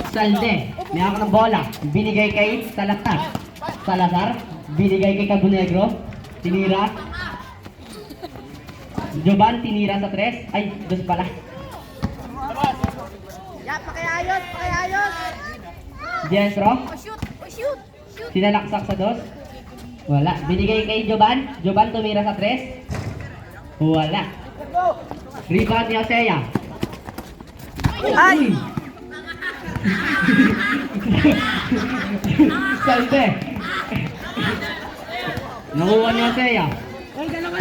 Salde, may hawak ng bola. Binigay kay Salazar. Salazar, binigay kay Cabonegro. Tinira. Jovan, tinira sa 3. Ay, 2 pala. Ya, pakiayos, pakiayos. Diestro, Oh, shoot, oh, shoot. Shoot. sinalaksak sa 2. Wala. Binigay kay Jovan. Jovan tumira sa 3. Wala. Rebound ni Osea. Ay! Salde. Nakuha ni Osea.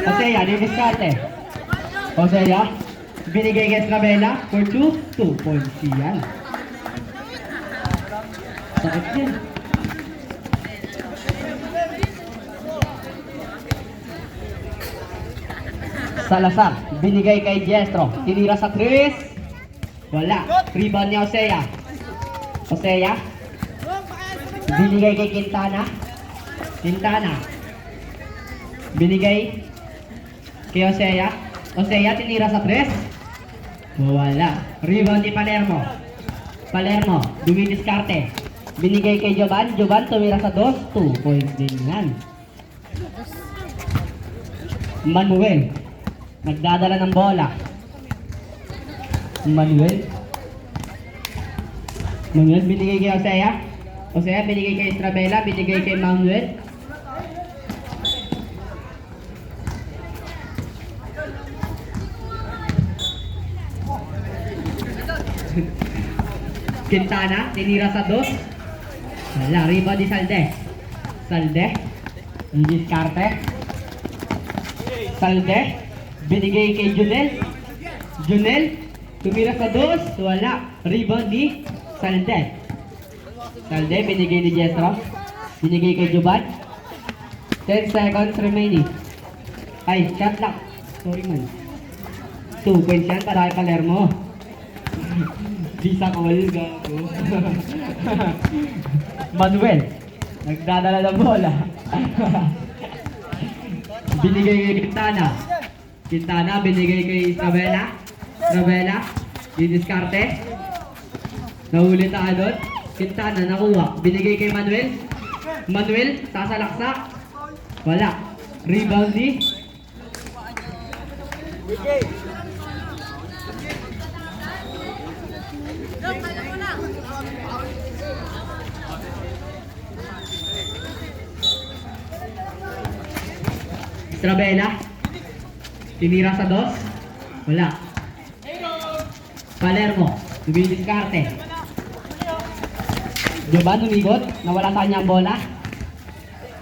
Osea, diniskarte. Osea, binigay kay Estravela for 2. 2 points yan. Sakit yan. Salazar, binigay kay Diestro. Tinira sa 3. Wala. Rebound ni Osea. Osea, binigay kay Quintana. Quintana. Binigay kay Osea. Osea, tinira sa 3. Wala. Rebound ni Palermo. Palermo, dumidiskarte. Binigay kay Jovan. Jovan, tumira sa 2. 2 points din yan. Manuel, nagdadala ng bola. Manuel. Manuel, binigay kay Osea. Osea, binigay kay Estrabela. Binigay kay Manuel. Quintana, tinira sa 2. Wala, rebound ni Salde. Salde, didiskarte. Salde, binigay kay Junel. Junel, tumira sa 2. Wala, rebound ni Salde. Salde, binigay ni Diestro. Binigay kay Jovan. 10 seconds remaining. Ay, shot clock. Sorry man. 2 points yan para kay Palermo. Visa call, gago. Manuel, nagdadala ng bola. Binigay kay Quintana. Quintana, binigay kay Estravela. Estravela, didiskarte. Nahuli tayo doon. Quintana, nakuha. Binigay kay Manuel. Manuel, sasalaksak. Wala. Rebound ni Estrabela. Tinira sa 2. Wala. Palermo, dumidiskarte. Jovan umigot, nawala sa kanya ang bola.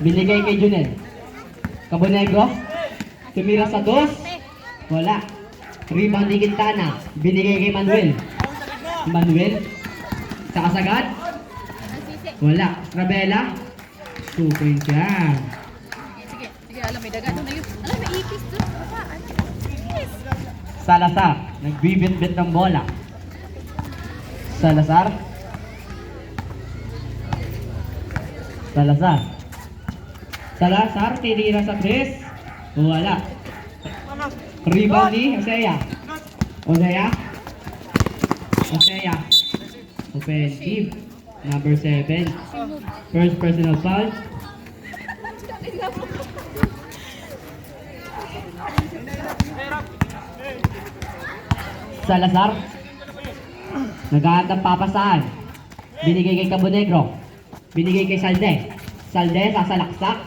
Binigay kay Junel. Cabonegro, tumira sa 2. Wala. Rebound ni Quintana. Binigay kay Manuel. Manuel, sa kasagad. Wala. Estrabela, 2 points yan. Sige, sige, alam, may daga doon na yun. Alam, may ipis doon. Babaan. Yes. Salazar, nagbibit-bit ng bola. Salazar. Salazar. Salazar, tinira sa 3. Wala. Rebound ni Osea. Osea. Osea. Offensive. Number 7. First personal foul. Salazar. Naghahanap ng papasahan. Binigay kay Cabonegro. Binigay kay Salde. Salde, sasalaksak.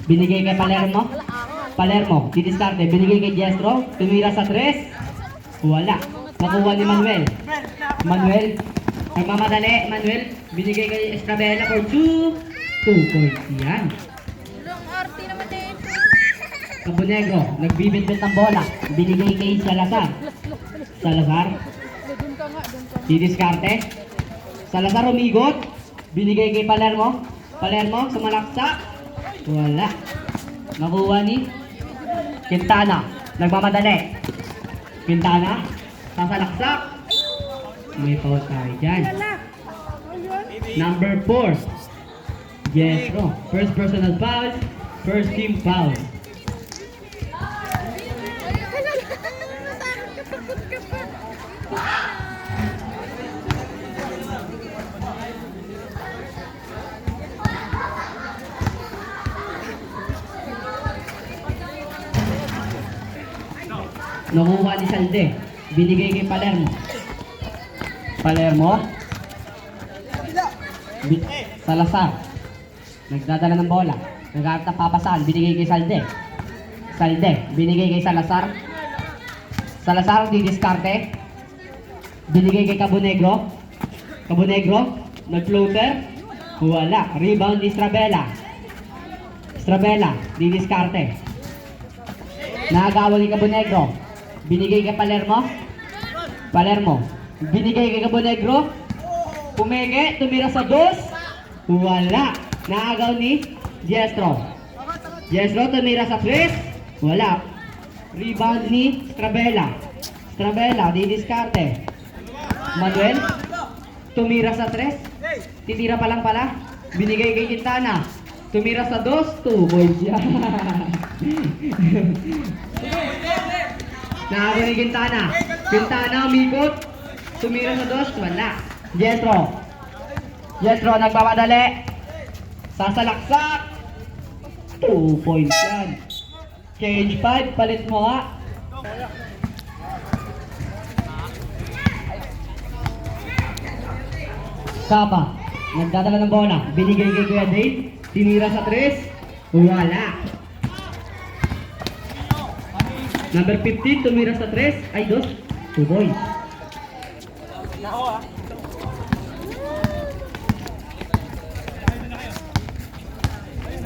Binigay kay Palermo. Palermo, didiskarte. Binigay kay Diestro. Tumira sa 3. Wala. Nakuha ni Manuel. Manuel. Nagmamadali. Manuel. Binigay kay Estrabela for 2. 2 points yan. Long arty naman din. Cabonegro, nagbibit-bit ng bola. Binigay kay Salazar. Salazar. Doon ka nga, doon ka. Didiskarte. Salazar umigot. Binigay kay Palermo. Palermo, sumalaksak. Wala. Nakuha ni Quintana. Nagmamadali. Quintana. Sasalaksak. May foul tayo dyan. Number 4. Diestro. First personal foul. First team foul. Nakuha ni Salde. Binigay kay Palermo. Palermo. Salazar. Nagdadala ng bola. Naghahanap ng papasaan. Binigay kay Salde. Salde. Binigay kay Salazar. Salazar didiskarte. Binigay kay Cabo Negro. Cabo Negro. Nag-floater. Wala. Rebound ni Estrabela. Estrabela. Didiskarte. Nakagawa ni Cabo Negro. Binigay kay Palermo. Palermo. Binigay kay Cabo Negro. Pumege. Tumira sa dos. Wala. Nakagaw ni Diestro. Diestro tumira sa tres. Wala. Rebound ni Estrabela. Estrabela. Didiskarte. Manuel. Tumira sa tres. Titira pa lang pala. Binigay kay Quintana. Tumira sa dos. 2 points yan. Nakagaw ni Quintana. Quintana umikot. Tumira sa dos. Wala. Diestro. Diestro nagpapadali. Sasalaksak. 2 points yan. Change 5. Palit mo nga. Kapa. Nagdadala ng bola. Binigay kay Kuya Dave. Tinira sa 3. Wala. Number 15. Tumira sa 3. Ay, 2. 2 points.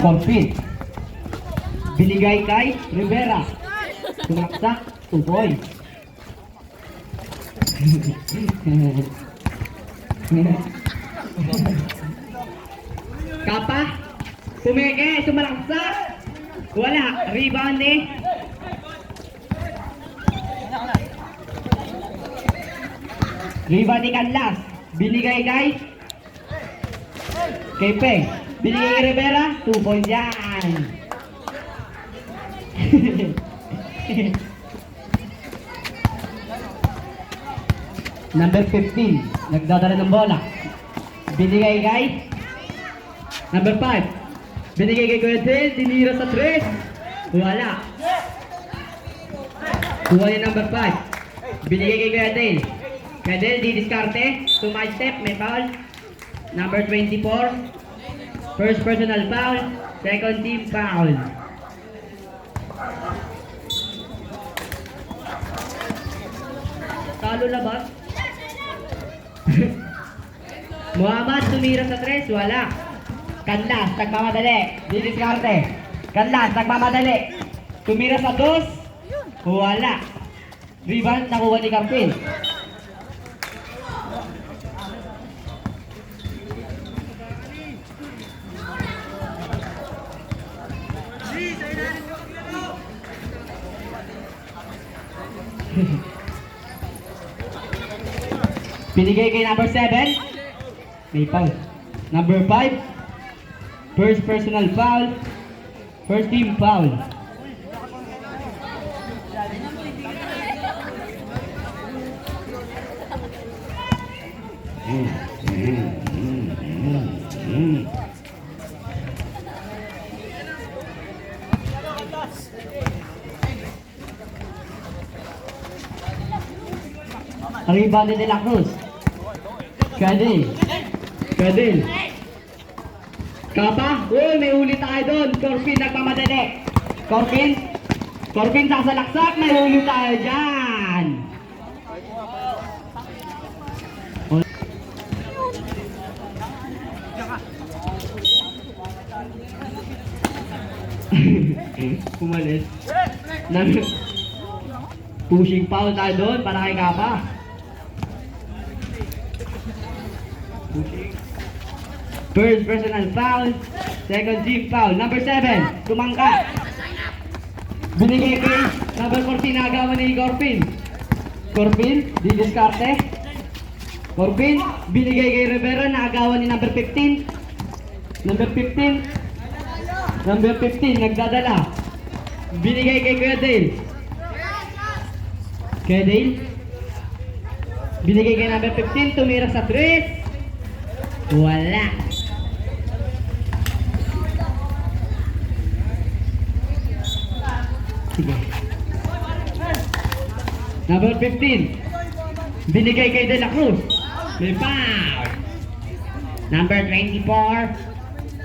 Complete. Binigay kay Rivera. Tumaksak. 2 points. Kapa. Pumeke. Sumalaksak. Wala. Rebound ni Canlas. Binigay kay Peng. Binigay kay Rivera. 2 points yan. Number 15. Nagdadala ng bola. Binigay kay number 5. Binigay kay Kuya Del. Tinira sa 3. Wala. Kuha ni number 5. Binigay kay Kuya Del. Kuya Del didiskarte. To my step. May foul. Number 24. First personal foul. Second team foul. Talo labas. Muhammad tumira sa 3, wala. Canlas, nagmamadali. Didiskarte. Canlas, nagmamadali. Tumira sa 2, wala. Rebound, nakuha ni Campil. Binigay kay number 7. May foul. Number 5. First personal foul. First team foul. Rebound ni De La Cruz. Kadil. Kapa. Uy, may ulit tayo doon. Corpin nagmamadali. Corpin sasalaksak. May ulit tayo dyan. Pumalis. Pushing foul tayo doon para kay Kapa. First personal foul, second team foul. Number 7, tumangka. Binigay kay number 14, nagawa ni Corpin, didiskarte. Corpin, binigay kay Rivera, nagawa ni number 15. Number 15, nagdadala. Binigay kay Kuya Dale. Binigay kay number 15, tumira sa 3. Wala. Sige. Number 15. Binigay kay De La Cruz. May foul. Number 24.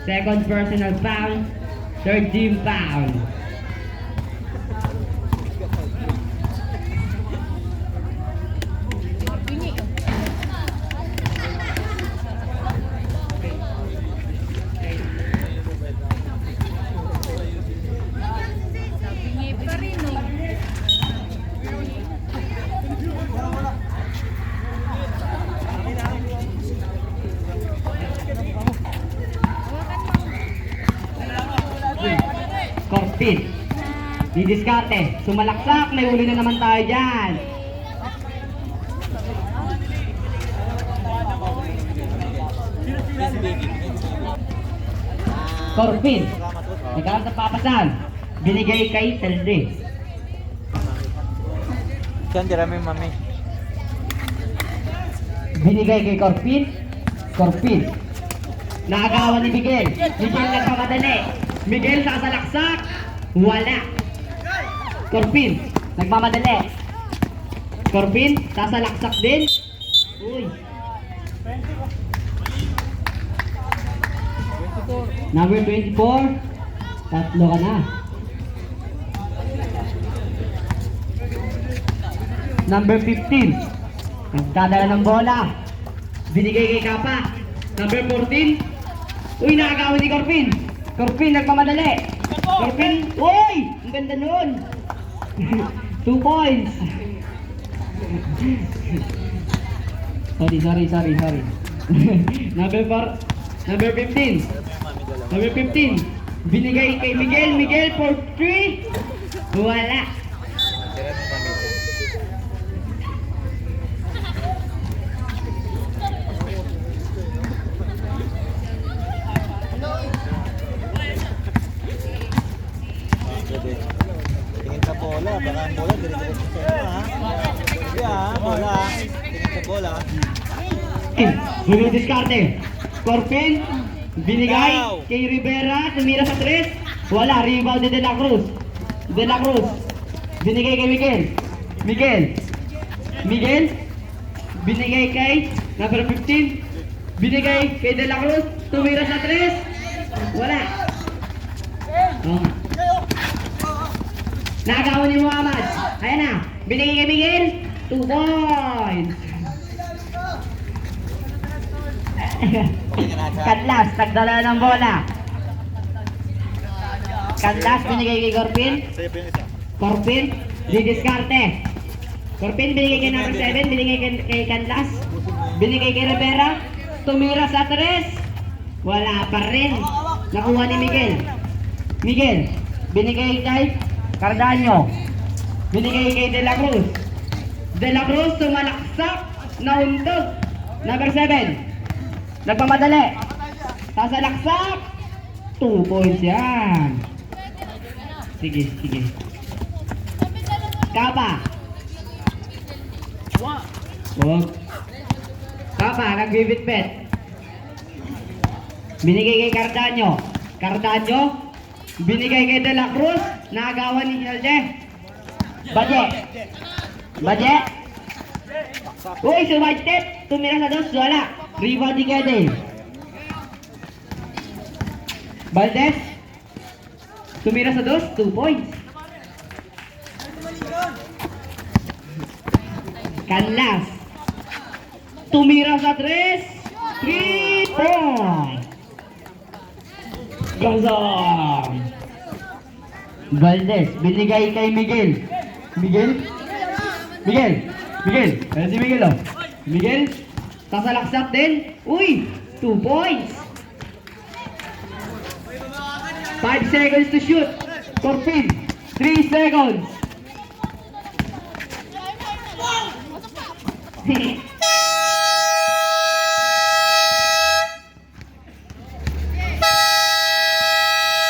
Second personal foul. Third team foul. Bunyi. Bunyi pa rin eh. Corpin. Didiskarte. Sumalaksak. May uli na naman tayo dyan. Corpin. Nagkaroon sa papasan. Binigay kay Selde. Diyan, dirami mami. Binigay kay Corpin. Corpin. Naagawan ni Miguel. Miguel nagpamadali. Miguel nakasalaksak. Wala. Corpin. Nagmamadali. Corpin. Sasalaksak din. Uy. Number 24. Tatlo ka na. Number 15. Nagdadala ng bola. Binigay kay Kapa. Number 14. Uy, nakagawan ni Corpin. Corpin, nagmamadali. Corpin, uy! Ang ganda nun. 2 points. Sorry. Number 4. Number 15. Number 15. Binigay kay Miguel. Miguel for 3. Wala. Dirami mami. Pwede. Tingin sa bola, baka ang bola dire-diretso sa inyo ha. Sige ha, bola. Tingin sa bola. Diskarte. Corpin. Binigay kay Rivera. Tumira sa 3. Wala. Rebound ni De La Cruz. De La Cruz. Binigay kay Miguel. Miguel. Binigay kay number 15. Binigay kay De La Cruz. Tumira sa 3. Wala. Oh. Nakagawan ni Muhammad. Ayan na. Binigay kay Miguel. 2 points. Kanlas, nagdala ng bola. Kanlas, binigay kay Corpin. Corpin, didiskarte. Corpin, binigay kay number 7. Binigay kay Kanlas. Binigay kay Rivera. Tumira sa 3. Wala pa rin. Nakuha ni Miguel. Miguel, binigay kay Cardaño. Binigay kay De La Cruz. De La Cruz, tumalaksak. Nauntog. Number 7. Nagmamadali. Sasalaksak. 2 points yan. Sige. Kapa. Wag. Kapa, nagbibitbit. Binigay kay Cardaño. Binigay kay De La Cruz. Naagawan ni Selde. Baje. Uy, sumadtip. Tumira sa 2. Wala. Rebound ni Kede. Valdez. Tumira sa 2. 2 points. Canlas. Tumira sa 3. 3 points. Gazon. Valdez. Binigay kay Miguel. Ayan si Miguel, oh. Miguel. Sasalaksak din. Uy! 2 points. 5 seconds to shoot. Corpin. 3 seconds.